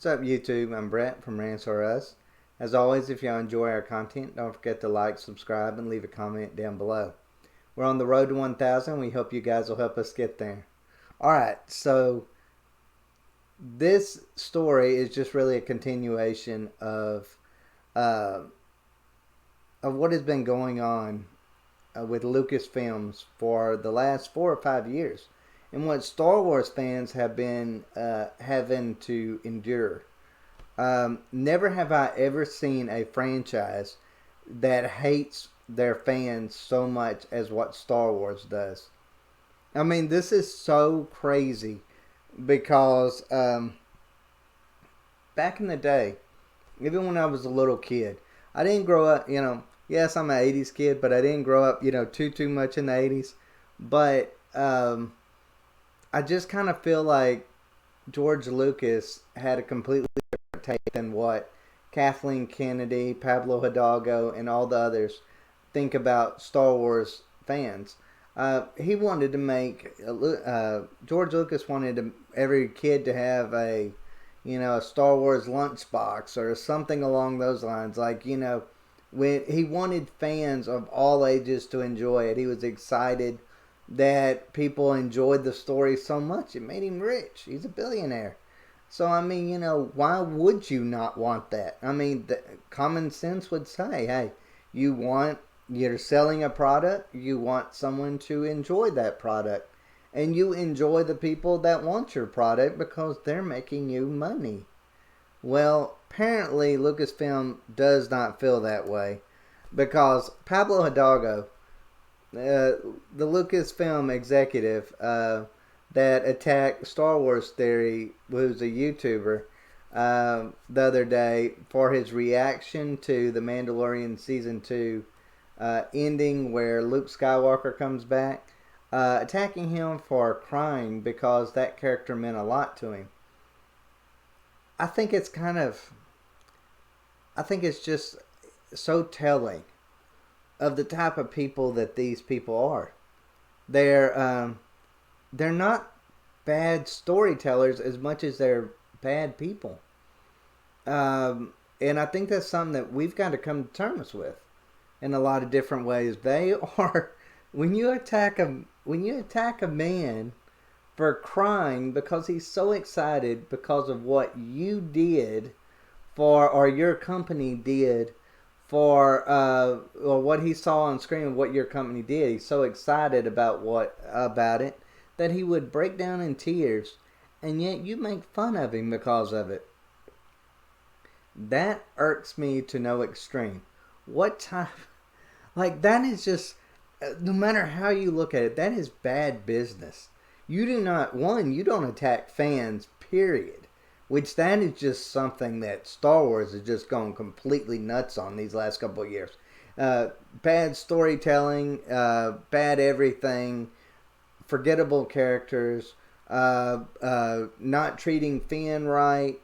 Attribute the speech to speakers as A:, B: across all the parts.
A: What's up, YouTube? I'm Brett from RANTS. As always, if y'all enjoy our content, don't forget to like, subscribe, and leave a comment down below. We're on the road to 1,000. We hope you guys will help us get there. Alright, so this story is just really a continuation uh, of what has been going on with Lucasfilms for the last 4 or 5 years, and what Star Wars fans have been having to endure. Never have I ever seen a franchise that hates their fans so much as what Star Wars does. I mean, this is so crazy because back in the day, even when I was a little kid, I didn't grow up, yes, I'm an 80s kid, but I didn't grow up, too much in the 80s. But I just kind of feel like George Lucas had a completely different take than what Kathleen Kennedy, Pablo Hidalgo, and all the others think about Star Wars fans. He wanted to make George Lucas wanted every kid to have a Star Wars lunchbox or something along those lines. Like, when he wanted fans of all ages to enjoy it. He was excited that people enjoyed the story so much. It made him rich. He's a billionaire. So, I mean, why would you not want that? I mean, common sense would say, hey, you're selling a product, you want someone to enjoy that product. And you enjoy the people that want your product because they're making you money. Well, apparently Lucasfilm does not feel that way, because Pablo Hidalgo, the Lucasfilm executive that attacked Star Wars Theory, who's a YouTuber, the other day for his reaction to the Mandalorian Season 2 ending where Luke Skywalker comes back, attacking him for crying because that character meant a lot to him. I think it's just so telling of the type of people that these people are. They're not bad storytellers as much as they're bad people. And I think that's something that we've got to come to terms with in a lot of different ways. They are, when you attack a man for crying because he's so excited because of what you did for, or your company did for, or what he saw on screen of what your company did. He's so excited about it that he would break down in tears, and yet you make fun of him because of it. That irks me to no extreme. What type, like, that is just, no matter how you look at it, that is bad business. You don't attack fans, period. Which that is just something that Star Wars has just gone completely nuts on these last couple of years. Bad storytelling, bad everything, forgettable characters, not treating Finn right,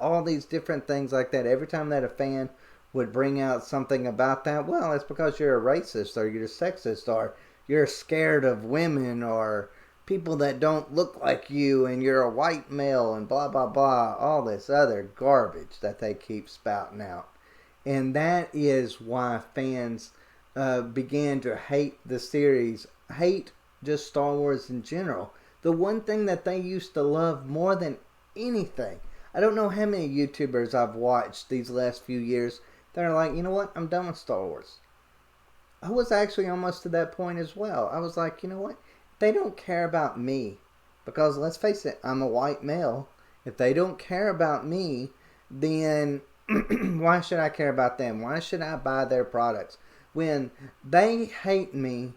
A: all these different things like that. Every time that a fan would bring out something about that, well, it's because you're a racist, or you're a sexist, or you're scared of women, or people that don't look like you, and you're a white male, and blah, blah, blah, all this other garbage that they keep spouting out. And that is why fans began to hate the series, hate just Star Wars in general. The one thing that they used to love more than anything. I don't know how many YouTubers I've watched these last few years that are like, you know what, I'm done with Star Wars. I was actually almost to that point as well. I was like, you know what, they don't care about me, because let's face it, I'm a white male. If they don't care about me, then why should I care about them? Why should I buy their products when they hate me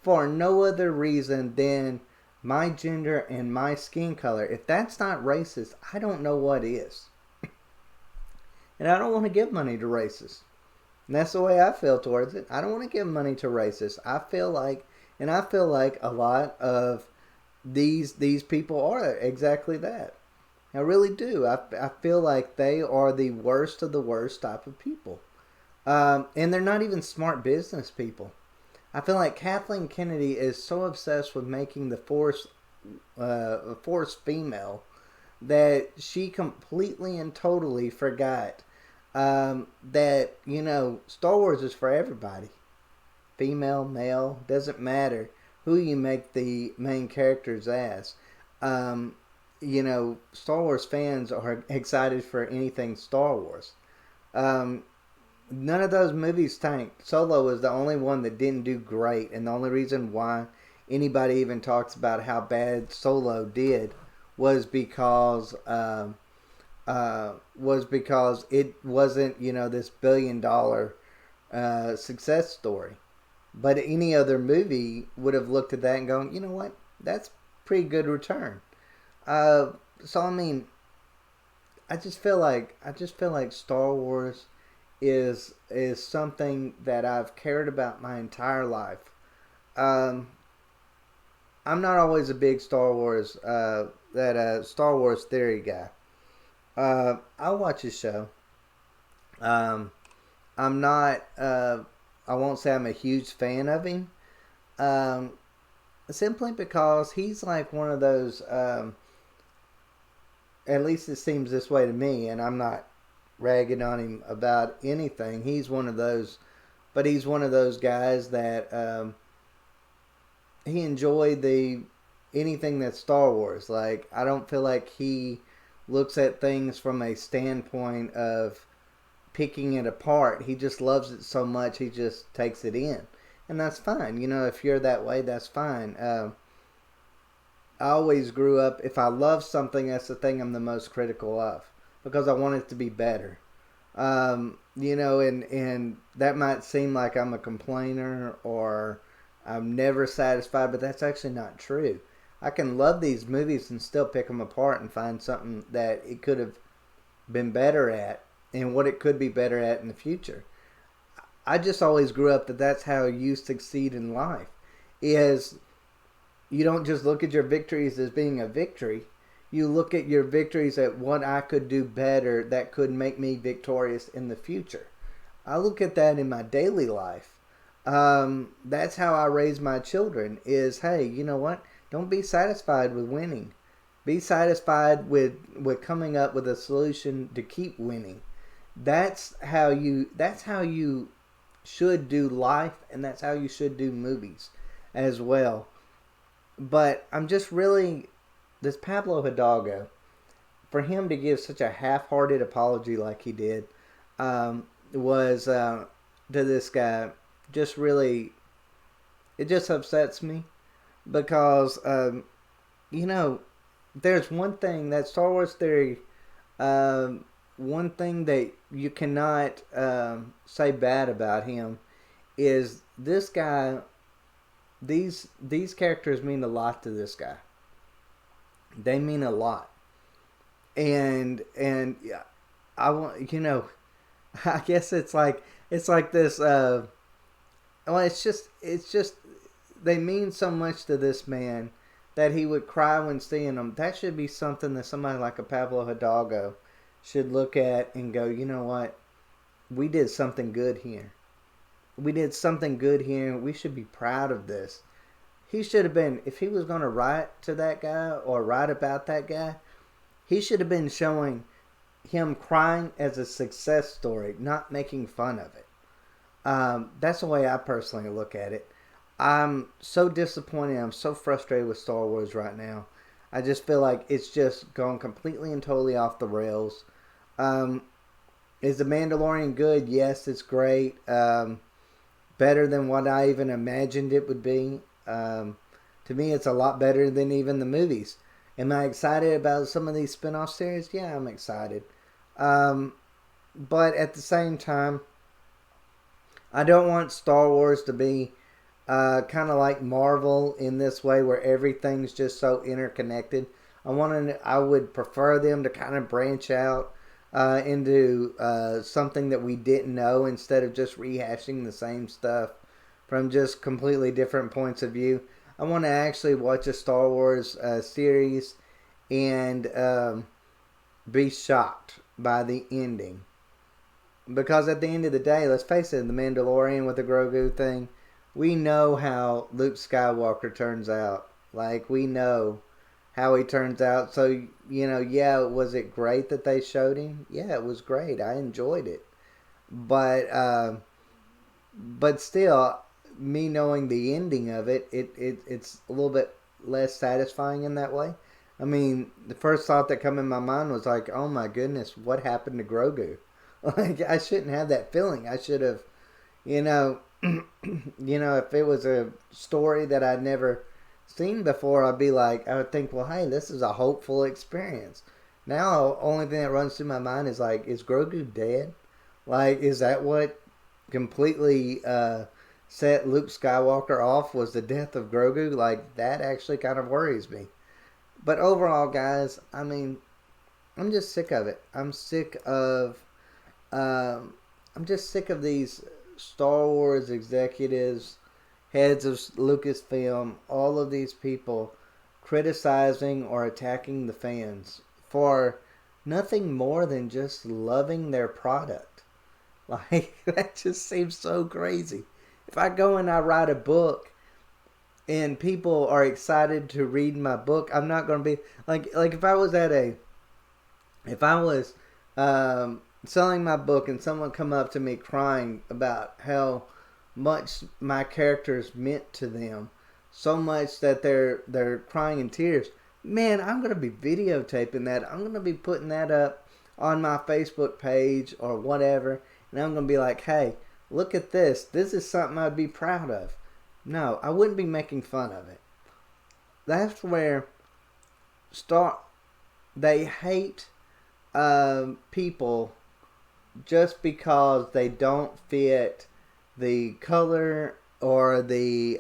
A: for no other reason than my gender and my skin color? If that's not racist, I don't know what is. And I don't want to give money to racists. And that's the way I feel towards it. I don't want to give money to racists. I feel like a lot of these people are exactly that. I really do. I feel like they are the worst of the worst type of people. And they're not even smart business people. I feel like Kathleen Kennedy is so obsessed with making the Force female that she completely and totally forgot that, you know, Star Wars is for everybody. Female, male, doesn't matter who you make the main characters as. Um, you know, Star Wars fans are excited for anything Star Wars. Um, None of those movies tanked. Solo was the only one that didn't do great, and the only reason why anybody even talks about how bad Solo did was because it wasn't, you know, this $1 billion success story. But any other movie would have looked at that and gone, you know what, that's pretty good return. Uh, so I mean, I just feel like Star Wars is something that I've cared about my entire life. Um, I'm not always a big Star Wars theory guy. I watch his show. Um, I'm not. I won't say I'm a huge fan of him. Um, Simply because he's like one of those. At least it seems this way to me, and I'm not ragging on him about anything. He's one of those, but he's one of those guys that he enjoyed the anything that's Star Wars. Like, I don't feel like he looks at things from a standpoint of picking it apart. He just loves it so much he just takes it in, and that's fine. You know, if you're that way, that's fine. I always grew up. If I love something, that's the thing I'm the most critical of because I want it to be better. You know, and that might seem like I'm a complainer or I'm never satisfied, but that's actually not true. I can love these movies and still pick them apart and find something that it could have been better at and what it could be better at in the future. I just always grew up that that's how you succeed in life. Is you don't just look at your victories as being a victory. You look at your victories at what I could do better that could make me victorious in the future. I look at that in my daily life. That's how I raise my children is, hey, you know what? Don't be satisfied with winning. Be satisfied with coming up with a solution to keep winning. That's how you should do life, and that's how you should do movies as well. But I'm just really this Pablo Hidalgo, for him to give such a half-hearted apology like he did, was to this guy just really, it just upsets me because you know, there's one thing that Star Wars theory, one thing that you cannot say bad about him is this guy. These characters mean a lot to this guy. They mean a lot, and yeah, I want, you know, I guess it's like this. Well, it's just they mean so much to this man that he would cry when seeing them. That should be something that somebody like a Pablo Hidalgo should look at and go, you know what, we did something good here. We did something good here. We should be proud of this. He should have been, if he was going to write to that guy or write about that guy, he should have been showing him crying as a success story, not making fun of it. That's the way I personally look at it. I'm so disappointed. I'm so frustrated with Star Wars right now. I just feel like it's just gone completely and totally off the rails. Um, is The Mandalorian good? Yes, it's great. Better than what I even imagined it would be. To me, it's a lot better than even the movies. Am I excited about some of these spin-off series? Yeah, I'm excited. Um, but at the same time, I don't want Star Wars to be kind of like Marvel in this way where everything's just so interconnected. I would prefer them to kind of branch out into something that we didn't know instead of just rehashing the same stuff from just completely different points of view. I want to actually watch a Star Wars series and be shocked by the ending. Because at the end of the day, let's face it, the Mandalorian with the Grogu thing, we know how Luke Skywalker turns out. Like, we know how he turns out. So, yeah, was it great that they showed him? Yeah, it was great. I enjoyed it. But still, me knowing the ending of it's a little bit less satisfying in that way. I mean, the first thought that come in my mind was like, oh my goodness, what happened to Grogu? Like, I shouldn't have that feeling. I should have, you know, if it was a story that I'd never seen before, I would think, well, hey, this is a hopeful experience. Now, only thing that runs through my mind is like, is Grogu dead? Like, is that what completely set Luke Skywalker off? Was the death of Grogu? Like, that actually kind of worries me. But overall, guys, I mean, I'm just sick of it. Um, I'm just sick of these Star Wars executives, heads of Lucasfilm, all of these people criticizing or attacking the fans for nothing more than just loving their product. Like, that just seems so crazy. If I go and I write a book and people are excited to read my book, I'm not going to be like if I was selling my book and someone come up to me crying about how much my characters meant to them, so much that they're crying in tears. Man, I'm going to be videotaping that. I'm going to be putting that up on my Facebook page or whatever, and I'm going to be like, hey, look at this. This is something I'd be proud of. No, I wouldn't be making fun of it. That's where they hate people just because they don't fit the color or the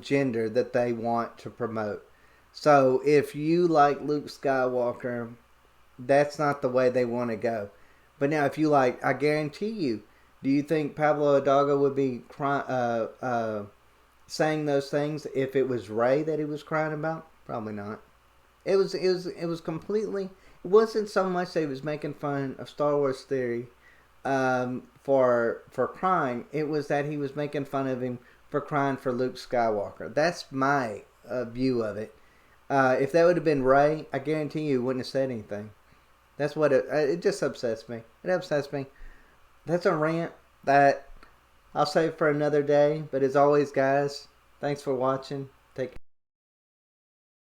A: gender that they want to promote. So if you like Luke Skywalker, that's not the way they want to go. But now, if you like, I guarantee you, do you think Pablo Hidalgo would be saying those things if it was Rey that he was crying about? Probably not. It was completely. It wasn't so much that he was making fun of Star Wars theory for crying. It was that he was making fun of him for crying for Luke Skywalker. That's my view of it. If that would have been Rey, I guarantee you wouldn't have said anything. That's what it just upsets me. It upsets me. That's a rant that I'll save for another day. But as always, guys, thanks for watching.